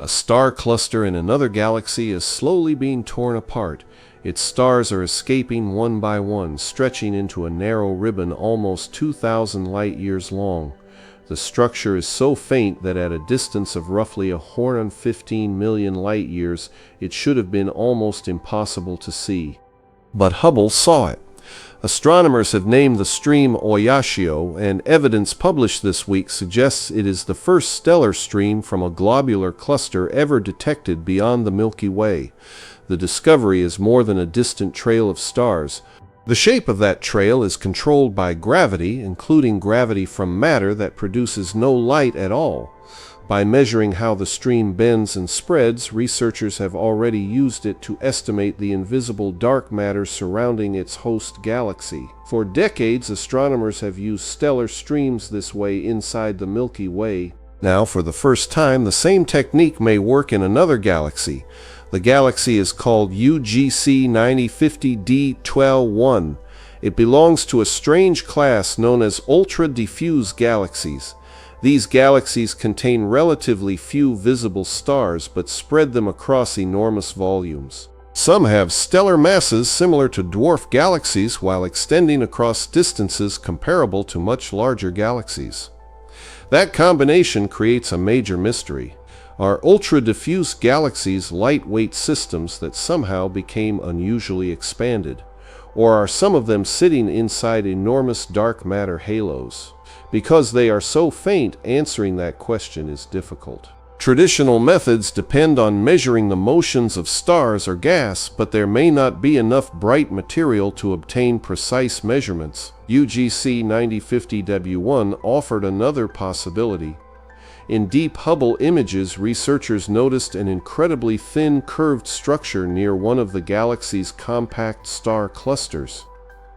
A star cluster in another galaxy is slowly being torn apart. Its stars are escaping one by one, stretching into a narrow ribbon almost 2,000 light-years long. The structure is so faint that at a distance of roughly 115 million light-years, it should have been almost impossible to see. But Hubble saw it. Astronomers have named the stream Oyashio, and evidence published this week suggests it is the first stellar stream from a globular cluster ever detected beyond the Milky Way. The discovery is more than a distant trail of stars. The shape of that trail is controlled by gravity, including gravity from matter that produces no light at all. By measuring how the stream bends and spreads, researchers have already used it to estimate the invisible dark matter surrounding its host galaxy. For decades, astronomers have used stellar streams this way inside the Milky Way. Now, for the first time, the same technique may work in another galaxy. The galaxy is called UGC 9050d12-1. It belongs to a strange class known as ultra-diffuse galaxies. These galaxies contain relatively few visible stars, but spread them across enormous volumes. Some have stellar masses similar to dwarf galaxies while extending across distances comparable to much larger galaxies. That combination creates a major mystery. Are ultra-diffuse galaxies lightweight systems that somehow became unusually expanded? Or are some of them sitting inside enormous dark matter halos? Because they are so faint, answering that question is difficult. Traditional methods depend on measuring the motions of stars or gas, but there may not be enough bright material to obtain precise measurements. UGC 9050W1 offered another possibility. In deep Hubble images, researchers noticed an incredibly thin curved structure near one of the galaxy's compact star clusters.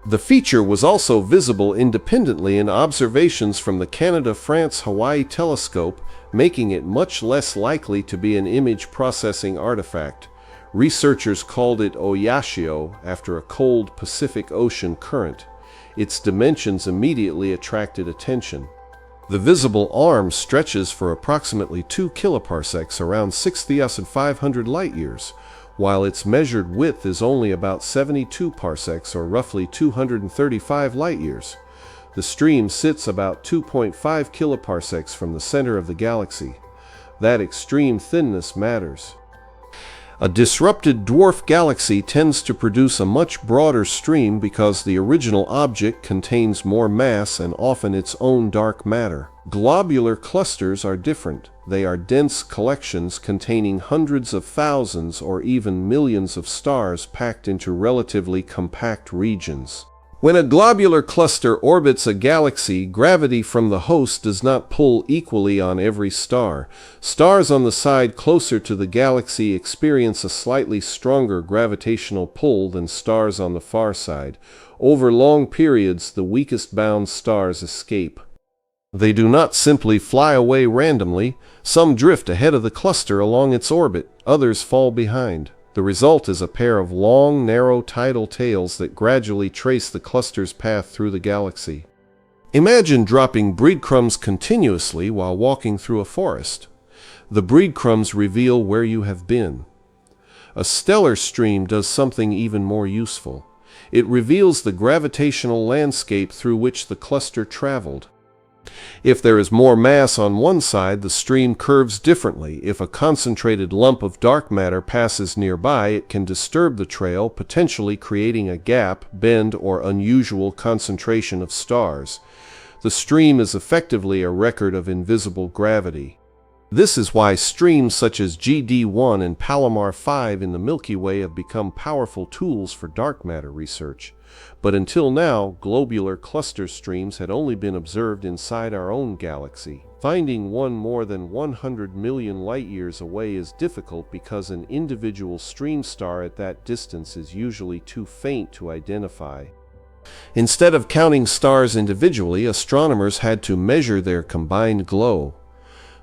The feature was also visible independently in observations from the Canada-France-Hawaii telescope, making it much less likely to be an image processing artifact. Researchers called it Oyashio after a cold Pacific Ocean current. Its dimensions immediately attracted attention. The visible arm stretches for approximately 2 kiloparsecs, around 6,500 light-years, while its measured width is only about 72 parsecs, or roughly 235 light-years. The stream sits about 2.5 kiloparsecs from the center of the galaxy. That extreme thinness matters. A disrupted dwarf galaxy tends to produce a much broader stream because the original object contains more mass and often its own dark matter. Globular clusters are different. They are dense collections containing hundreds of thousands or even millions of stars packed into relatively compact regions. When a globular cluster orbits a galaxy, gravity from the host does not pull equally on every star. Stars on the side closer to the galaxy experience a slightly stronger gravitational pull than stars on the far side. Over long periods, the weakest bound stars escape. They do not simply fly away randomly. Some drift ahead of the cluster along its orbit, others fall behind. The result is a pair of long, narrow tidal tails that gradually trace the cluster's path through the galaxy. Imagine dropping breadcrumbs continuously while walking through a forest. The breadcrumbs reveal where you have been. A stellar stream does something even more useful. It reveals the gravitational landscape through which the cluster traveled. If there is more mass on one side, the stream curves differently. If a concentrated lump of dark matter passes nearby, it can disturb the trail, potentially creating a gap, bend, or unusual concentration of stars. The stream is effectively a record of invisible gravity. This is why streams such as GD1 and Palomar 5 in the Milky Way have become powerful tools for dark matter research. But until now, globular cluster streams had only been observed inside our own galaxy. Finding one more than 100 million light-years away is difficult because an individual stream star at that distance is usually too faint to identify. Instead of counting stars individually, astronomers had to measure their combined glow.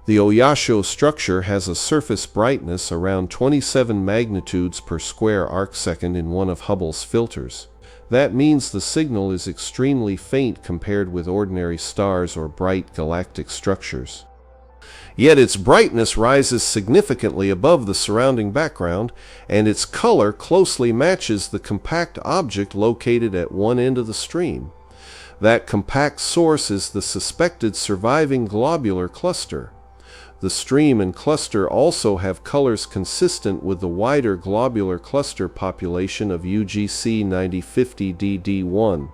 The Oyashio structure has a surface brightness around 27 magnitudes per square arcsecond in one of Hubble's filters. That means the signal is extremely faint compared with ordinary stars or bright galactic structures. Yet its brightness rises significantly above the surrounding background, and its color closely matches the compact object located at one end of the stream. That compact source is the suspected surviving globular cluster. The stream and cluster also have colors consistent with the wider globular cluster population of UGC 9050 DD1.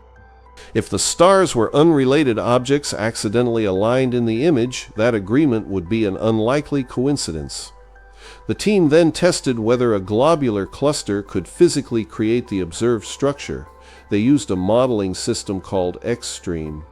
If the stars were unrelated objects accidentally aligned in the image, that agreement would be an unlikely coincidence. The team then tested whether a globular cluster could physically create the observed structure. They used a modeling system called X-Stream.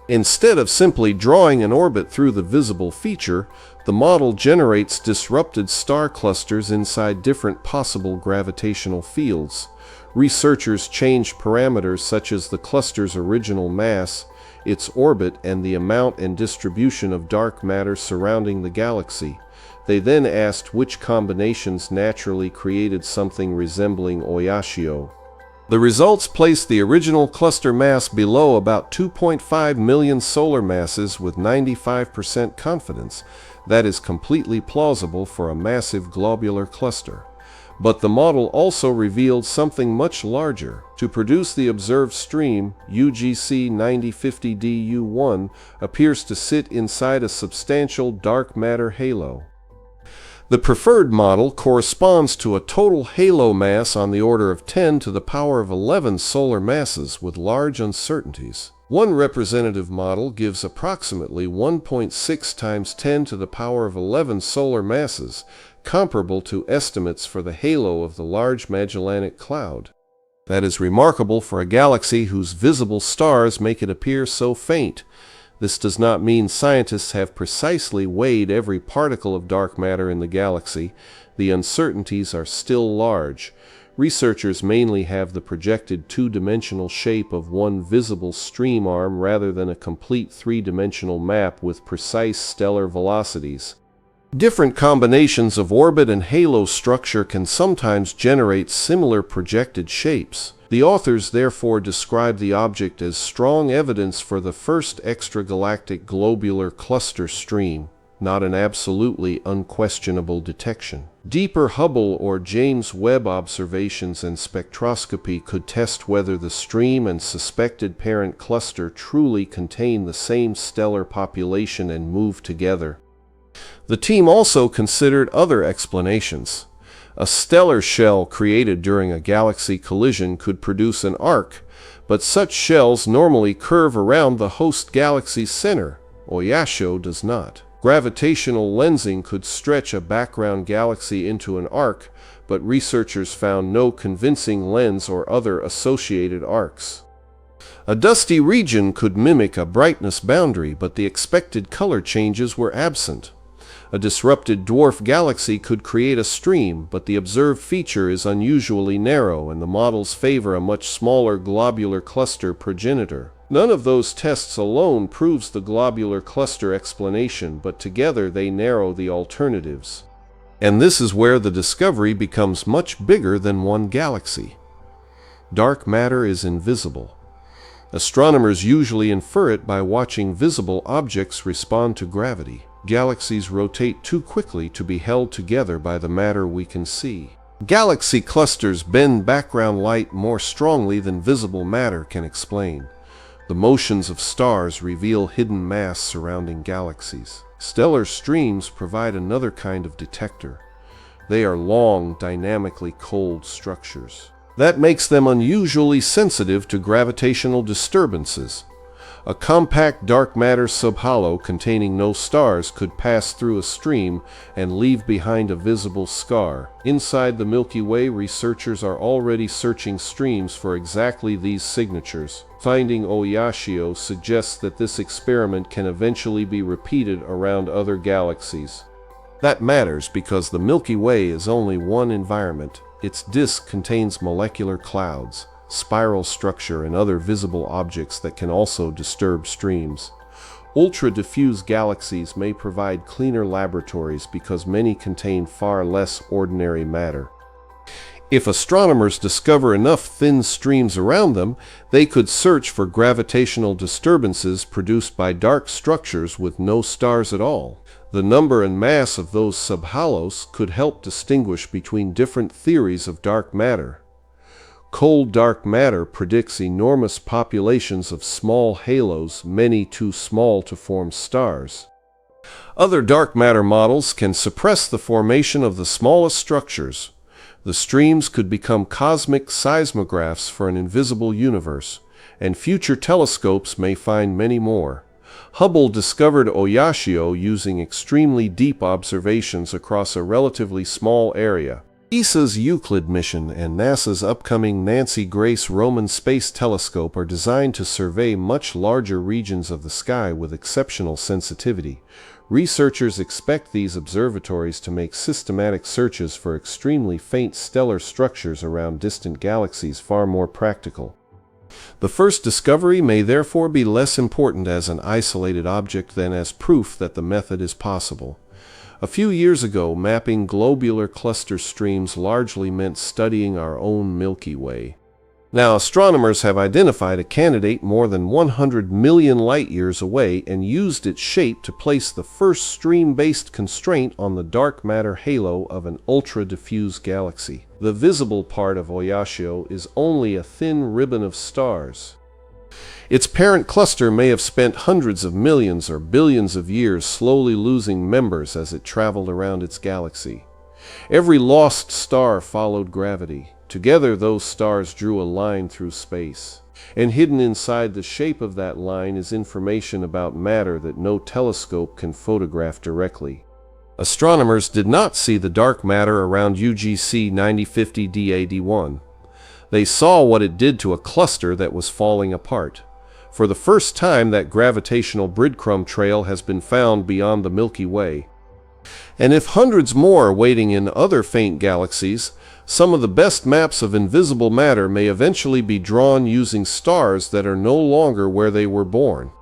Instead of simply drawing an orbit through the visible feature, the model generates disrupted star clusters inside different possible gravitational fields. Researchers changed parameters such as the cluster's original mass, its orbit, and the amount and distribution of dark matter surrounding the galaxy. They then asked which combinations naturally created something resembling Oyashio. The results placed the original cluster mass below about 2.5 million solar masses with 95% confidence. That is completely plausible for a massive globular cluster. But the model also revealed something much larger. To produce the observed stream, UGC 9050 DU1 appears to sit inside a substantial dark matter halo. The preferred model corresponds to a total halo mass on the order of 10 to the power of 11 solar masses with large uncertainties. One representative model gives approximately 1.6 times 10 to the power of 11 solar masses, comparable to estimates for the halo of the Large Magellanic Cloud. That is remarkable for a galaxy whose visible stars make it appear so faint. This does not mean scientists have precisely weighed every particle of dark matter in the galaxy. The uncertainties are still large. Researchers mainly have the projected two-dimensional shape of one visible stream arm rather than a complete three-dimensional map with precise stellar velocities. Different combinations of orbit and halo structure can sometimes generate similar projected shapes. The authors therefore describe the object as strong evidence for the first extragalactic globular cluster stream, not an absolutely unquestionable detection. Deeper Hubble or James Webb observations and spectroscopy could test whether the stream and suspected parent cluster truly contain the same stellar population and move together. The team also considered other explanations. A stellar shell created during a galaxy collision could produce an arc, but such shells normally curve around the host galaxy's center. Oyashio does not. Gravitational lensing could stretch a background galaxy into an arc, but researchers found no convincing lens or other associated arcs. A dusty region could mimic a brightness boundary, but the expected color changes were absent. A disrupted dwarf galaxy could create a stream, but the observed feature is unusually narrow and the models favor a much smaller globular cluster progenitor. None of those tests alone proves the globular cluster explanation, but together they narrow the alternatives. And this is where the discovery becomes much bigger than one galaxy. Dark matter is invisible. Astronomers usually infer it by watching visible objects respond to gravity. Galaxies rotate too quickly to be held together by the matter we can see. Galaxy clusters bend background light more strongly than visible matter can explain. The motions of stars reveal hidden mass surrounding galaxies. Stellar streams provide another kind of detector. They are long, dynamically cold structures. That makes them unusually sensitive to gravitational disturbances. A compact dark matter subhalo containing no stars could pass through a stream and leave behind a visible scar. Inside the Milky Way, researchers are already searching streams for exactly these signatures. Finding Oyashio suggests that this experiment can eventually be repeated around other galaxies. That matters because the Milky Way is only one environment. Its disk contains molecular clouds, spiral structure, and other visible objects that can also disturb streams. Ultra-diffuse galaxies may provide cleaner laboratories because many contain far less ordinary matter. If astronomers discover enough thin streams around them, they could search for gravitational disturbances produced by dark structures with no stars at all. The number and mass of those subhalos could help distinguish between different theories of dark matter. Cold dark matter predicts enormous populations of small halos, many too small to form stars. Other dark matter models can suppress the formation of the smallest structures. The streams could become cosmic seismographs for an invisible universe, and future telescopes may find many more. Hubble discovered Oyashio using extremely deep observations across a relatively small area. ESA's Euclid mission and NASA's upcoming Nancy Grace Roman Space Telescope are designed to survey much larger regions of the sky with exceptional sensitivity. Researchers expect these observatories to make systematic searches for extremely faint stellar structures around distant galaxies far more practical. The first discovery may therefore be less important as an isolated object than as proof that the method is possible. A few years ago, mapping globular cluster streams largely meant studying our own Milky Way. Now, astronomers have identified a candidate more than 100 million light-years away and used its shape to place the first stream-based constraint on the dark matter halo of an ultra-diffuse galaxy. The visible part of Oyashio is only a thin ribbon of stars. Its parent cluster may have spent hundreds of millions or billions of years slowly losing members as it traveled around its galaxy. Every lost star followed gravity. Together, those stars drew a line through space. And hidden inside the shape of that line is information about matter that no telescope can photograph directly. Astronomers did not see the dark matter around UGC 9050 DAD1. They saw what it did to a cluster that was falling apart. For the first time, that gravitational breadcrumb trail has been found beyond the Milky Way. And if hundreds more are waiting in other faint galaxies, some of the best maps of invisible matter may eventually be drawn using stars that are no longer where they were born.